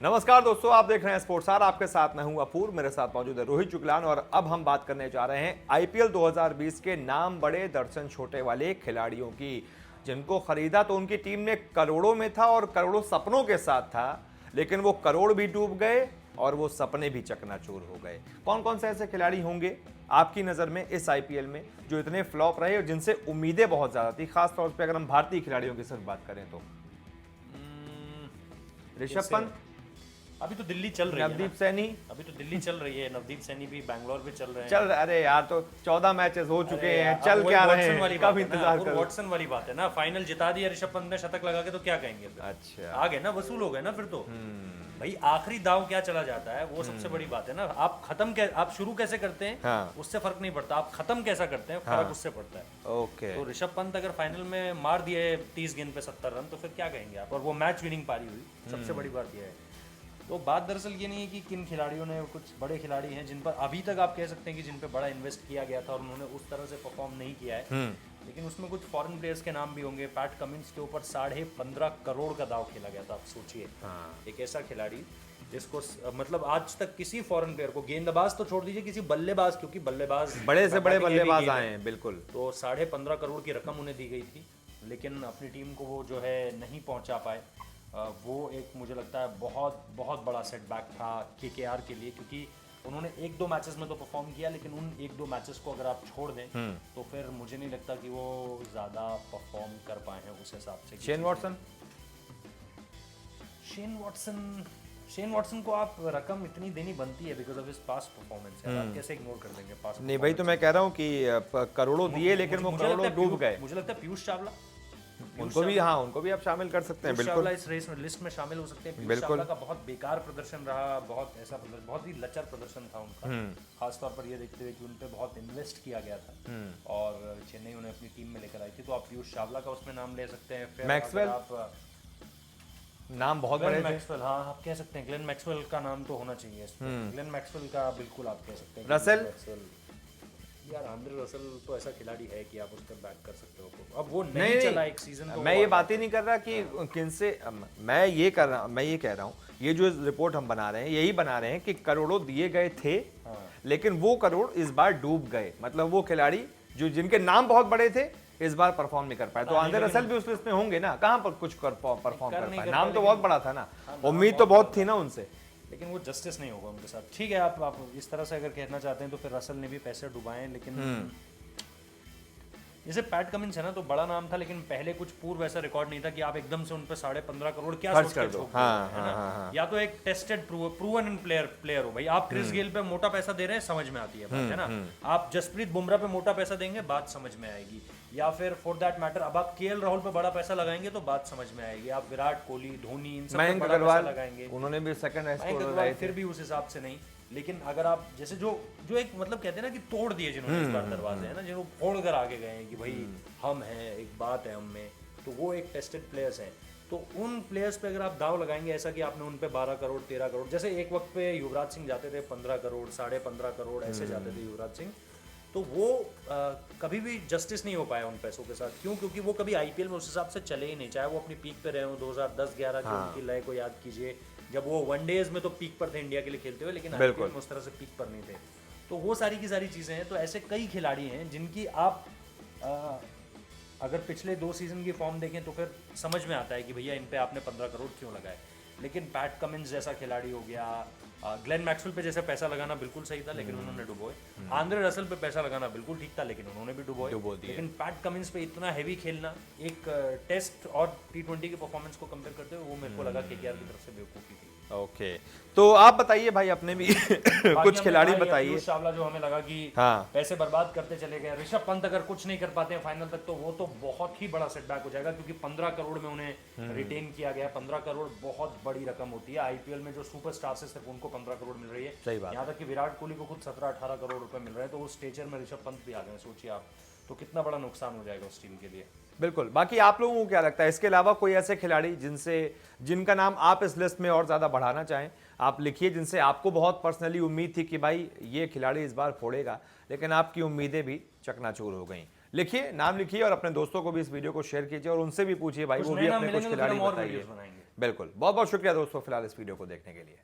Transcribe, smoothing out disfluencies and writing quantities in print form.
नमस्कार दोस्तों, आप देख रहे हैं स्पोर्ट्स आर। आपके साथ मैं हूं अपूर्व, मेरे साथ मौजूद है रोहित जुगलान। और अब हम बात करने जा रहे हैं आईपीएल 2020 के नाम बड़े दर्शन छोटे वाले खिलाड़ियों की, जिनको खरीदा तो उनकी टीम ने करोड़ों में था और करोड़ों सपनों के साथ था, लेकिन वो करोड़ भी डूब गए और वो सपने भी चकनाचूर हो गए। कौन कौन से ऐसे खिलाड़ी होंगे आपकी नज़र में इस आईपीएल में जो इतने फ्लॉप रहे और जिनसे उम्मीदें बहुत ज़्यादा थी, खासतौर पर अगर हम भारतीय खिलाड़ियों की सिर्फ बात करें तो? ऋषभ पंत, अभी तो दिल्ली चल रही है नवदीप सैनी। अभी तो दिल्ली चल रही है, नवदीप सैनी भी बैंगलोर भी चल रहे हैं। चल, अरे यार, तो 14 मैचेस हो चुके हैं, अब चल वही क्या रहे वॉटसन हैं, वाली कब बात है ना, इंतजार वो करो। वॉटसन वाली बात है ना, फाइनल जिता दिया ऋषभ पंत ने शतक लगा के, तो क्या कहेंगे फिर? अच्छा, आ गए ना, वसूल हो गए ना फिर तो। भाई आखिरी दाव क्या चला जाता है वो सबसे बड़ी बात है ना। आप शुरू कैसे करते हैं हाँ। उससे फर्क नहीं पड़ता, आप खत्म कैसा करते हैं फर्क उससे पड़ता है। ओके। तो ऋषभ पंत अगर फाइनल में मार दिए 30 गेंद पे 70 रन, तो फिर क्या कहेंगे आप? और वो मैच विनिंग पारी हुई, सबसे बड़ी बात यह है। तो बात दरअसल ये नहीं है कि किन खिलाड़ियों ने, कुछ बड़े खिलाड़ी हैं जिन पर अभी तक आप कह सकते हैं कि जिन पर बड़ा इन्वेस्ट किया गया था और उन्होंने उस तरह से परफॉर्म नहीं किया है, लेकिन उसमें कुछ फॉरेन प्लेयर्स के नाम भी होंगे। पैट कमिंस के ऊपर 15.5 करोड़ का दाव खेला गया था, आप सोचिए। एक ऐसा खिलाड़ी जिसको मतलब आज तक किसी फॉरेन प्लेयर को, गेंदबाज तो छोड़ दीजिए, किसी बल्लेबाज, क्योंकि बल्लेबाज बड़े से बड़े batting heavy बल्लेबाज game आए है, हैं, बिल्कुल। तो 15.5 करोड़ की रकम उन्हें दी गई थी, लेकिन अपनी टीम को वो जो है नहीं पहुंचा पाए। वो एक मुझे लगता है बहुत बहुत बड़ा सेटबैक था केकेआर के लिए, क्योंकि उन्होंने 1-2 मैचेस में तो परफॉर्म किया, लेकिन उन 1-2 मैचेस को अगर आप छोड़ दें तो फिर मुझे नहीं लगता कि वो ज़्यादा परफॉर्म कर पाए हैं उस हिसाब से। शेन वॉटसन को आप रकम इतनी देनी बनती है because of his past performance. आप कैसे इग्नोर कर देंगे पास्ट? नहीं भाई, तो मैं कह रहा हूँ कि करोड़ों दिए लेकिन वो करोड़ों डूब गए। मुझे लगता है पीयूष चावला, उनको भी, हाँ, उनको भी आप शामिल कर सकते हैं, बिल्कुल। इस रेस में लिस्ट में शामिल हो सकते हैं। पीयूष चावला का बहुत बेकार प्रदर्शन रहा, बहुत ही लचर प्रदर्शन था उनका, खासतौर पर ये देखते हुए कि उन पे बहुत इन्वेस्ट किया गया था और चेन्नई उन्हें अपनी टीम में लेकर आई थी। तो आप पीयूष चावला का उसमें नाम ले सकते हैं। फिर मैक्सवेल, आप नाम बहुत बड़े थे। मैक्सवेल, हाँ आप कह सकते हैं, ग्लेन मैक्सवेल का नाम तो होना चाहिए इसमें। ग्लेन मैक्सवेल का बिल्कुल आप कह सकते हैं। रसेल, यार आंद्रे रसेल तो ऐसा खिलाड़ी है कि आप उस पर बैक कर सकते हो। अब वो नहीं चला एक सीजन, तो मैं ये बात ही नहीं कर रहा कि किनसे, मैं ये कह रहा हूँ, ये जो रिपोर्ट हम बना रहे हैं यही बना रहे हैं कि करोड़ों दिए गए थे, लेकिन वो करोड़ इस बार डूब गए। मतलब वो खिलाड़ी जो जिनके नाम बहुत बड़े थे इस बार परफॉर्म नहीं कर पाए। तो आंद्रे रसेल भी उस लिस्ट में होंगे ना, कहां पर कुछ परफॉर्म कर पाए? नाम तो बहुत बड़ा था ना, उम्मीद तो बहुत थी ना उनसे, लेकिन वो जस्टिस नहीं होगा उनके साथ। ठीक है, आप इस तरह से अगर कहना चाहते हैं तो फिर रसल ने भी पैसे डुबाए, लेकिन जैसे पैट कमिंस है ना, तो बड़ा नाम था, लेकिन पहले कुछ पूर्व ऐसा रिकॉर्ड नहीं था कि आप एकदम से उन पर 15.5 करोड़ क्या सोच कर दो। या तो एक टेस्टेड प्रूवन इन प्लेयर हो भाई। आप क्रिस गेल पे मोटा पैसा दे रहे हैं, समझ में आती है बात, है ना। आप जसप्रीत बुमराह पे मोटा पैसा देंगे, बात समझ में आएगी। या फिर फॉर दैट मैटर अब आप केएल राहुल पे बड़ा पैसा लगाएंगे तो बात समझ में आएगी। आप विराट कोहली, धोनी, इन सब पे बड़ा पैसा लगाएंगे, उन्होंने भी सेकंड फिर भी उस हिसाब से नहीं। लेकिन अगर आप जैसे जो एक मतलब कहते हैं ना कि तोड़ दिए जिन्होंने इस बार दरवाजे, है ना, जिन्होंने फोड़ कर आगे गए हैं कि भाई हम हैं, एक बात है हम में, तो वो एक टेस्टेड प्लेयर्स हैं। तो उन प्लेयर्स पे अगर आप दाव लगाएंगे ऐसा कि आपने उन पे 12 करोड़ 13 करोड़, जैसे एक वक्त पे युवराज सिंह जाते थे 15 करोड़ 15.5 करोड़ ऐसे जाते थे युवराज सिंह, तो वो कभी भी जस्टिस नहीं हो पाया उन पैसों के साथ। क्यों? क्योंकि वो कभी आईपीएल में उस हिसाब से चले ही नहीं, चाहे वो अपनी पीक पे रहे हो। 2010-11 की उनकी लय को याद कीजिए, जब वो वनडेज में तो पीक पर थे इंडिया के लिए खेलते हुए, लेकिन आईपीएल में उस तरह से पीक पर नहीं थे। तो वो सारी की सारी चीज़ें हैं। तो ऐसे कई खिलाड़ी हैं जिनकी आप अगर पिछले 2 सीजन की फॉर्म देखें तो फिर समझ में आता है कि भैया इन पे आपने 15 करोड़ क्यों लगाए। लेकिन पैट कमिंस जैसा खिलाड़ी हो गया, ग्लेन मैक्सवेल पे जैसे पैसा लगाना बिल्कुल सही था लेकिन उन्होंने डुबोए। आंद्रे रसल पे पैसा लगाना बिल्कुल ठीक था लेकिन उन्होंने भी डुबो दिए। लेकिन पैट कमिंस पे इतना हैवी खेलना, एक टेस्ट और T20 की परफॉर्मेंस को कंपेयर करते हुए, वो मेरे को लगा केकेआर की तरफ से बेवकूफ़ी थी। ओके, तो आप बताइए भाई, अपने भी कुछ खिलाड़ी बताइए। पीयूष चावला जो हमें लगा कि पैसे बर्बाद करते चले गए। ऋषभ पंत अगर कुछ नहीं कर पाते हैं फाइनल तक तो वो तो बहुत ही बड़ा सेटबैक हो जाएगा, क्योंकि 15 करोड़ में उन्हें रिटेन किया गया। 15 करोड़ बहुत बड़ी रकम होती है। आईपीएल में जो सुपरस्टार्स है सिर्फ उनको 15 करोड़ मिल रही है। सही बात। यहाँ तक कि विराट कोहली को खुद 17-18 करोड़ रुपए मिल रहे हैं। तो उस स्टेचर में ऋषभ पंत भी आ गए, सोचिए आप, तो कितना बड़ा नुकसान हो जाएगा उस टीम के लिए। बिल्कुल। बाकी आप लोगों को क्या लगता है, इसके अलावा कोई ऐसे खिलाड़ी जिनका नाम आप इस लिस्ट में और ज्यादा बढ़ाना चाहें? आप लिखिए, जिनसे आपको बहुत पर्सनली उम्मीद थी कि भाई ये खिलाड़ी इस बार फोड़ेगा, लेकिन आपकी उम्मीदें भी चकनाचूर हो गई। लिखिए, नाम लिखिए और अपने दोस्तों को भी इस वीडियो को शेयर कीजिए और उनसे भी पूछिए भाई कुछ वो नए भी नाम अपने कुछ मिलेंगे तो फिर खिलाड़ी हम और बताइए। वीडियोस बनाएंगे। बिल्कुल, बहुत बहुत शुक्रिया दोस्तों फिलहाल इस वीडियो को देखने के लिए।